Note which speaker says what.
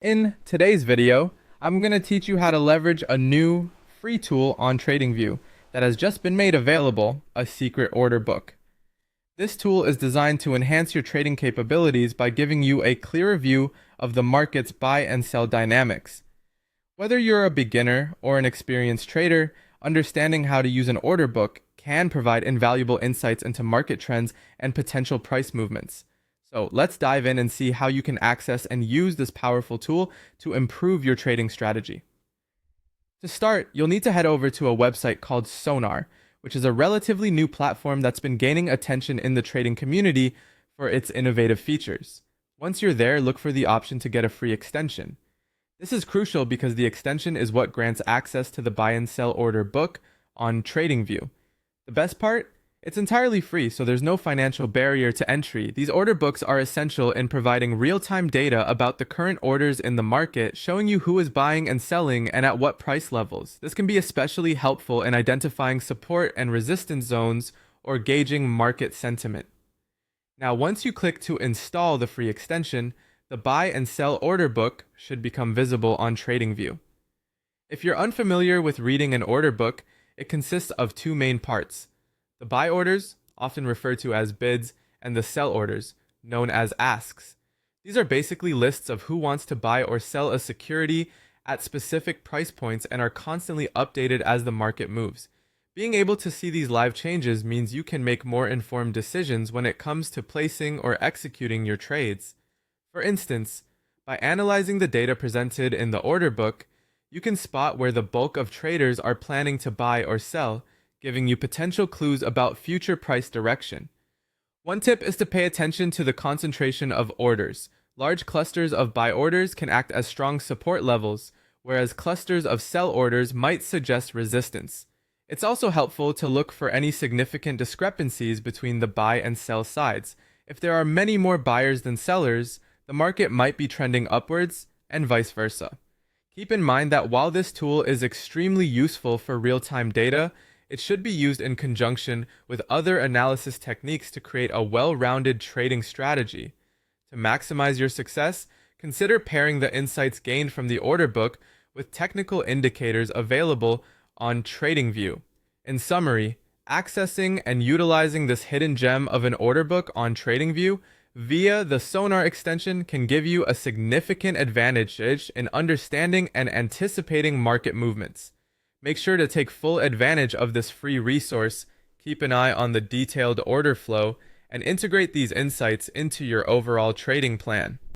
Speaker 1: In today's video, I'm going to teach you how to leverage a new free tool on TradingView that has just been made available, a secret order book. This tool is designed to enhance your trading capabilities by giving you a clearer view of the market's buy and sell dynamics. Whether you're a beginner or an experienced trader, understanding how to use an order book can provide invaluable insights into market trends and potential price movements. So let's dive in and see how you can access and use this powerful tool to improve your trading strategy. To start, you'll need to head over to a website called Sonar, which is a relatively new platform that's been gaining attention in the trading community for its innovative features. Once you're there, look for the option to get a free extension. This is crucial because the extension is what grants access to the buy and sell order book on TradingView. The best part? It's entirely free, so there's no financial barrier to entry. These order books are essential in providing real-time data about the current orders in the market, showing you who is buying and selling and at what price levels. This can be especially helpful in identifying support and resistance zones or gauging market sentiment. Now, once you click to install the free extension, the buy and sell order book should become visible on TradingView. If you're unfamiliar with reading an order book, it consists of two main parts: the buy orders, often referred to as bids, and the sell orders, known as asks. These are basically lists of who wants to buy or sell a security at specific price points and are constantly updated as the market moves. Being able to see these live changes means you can make more informed decisions when it comes to placing or executing your trades. For instance, by analyzing the data presented in the order book, you can spot where the bulk of traders are planning to buy or sell, giving you potential clues about future price direction. One tip is to pay attention to the concentration of orders. Large clusters of buy orders can act as strong support levels, whereas clusters of sell orders might suggest resistance. It's also helpful to look for any significant discrepancies between the buy and sell sides. If there are many more buyers than sellers, the market might be trending upwards, and vice versa. Keep in mind that while this tool is extremely useful for real-time data, it should be used in conjunction with other analysis techniques to create a well-rounded trading strategy. To maximize your success, consider pairing the insights gained from the order book with technical indicators available on TradingView. In summary, accessing and utilizing this hidden gem of an order book on TradingView via the Sonar extension can give you a significant advantage in understanding and anticipating market movements. Make sure to take full advantage of this free resource, keep an eye on the detailed order flow, and integrate these insights into your overall trading plan.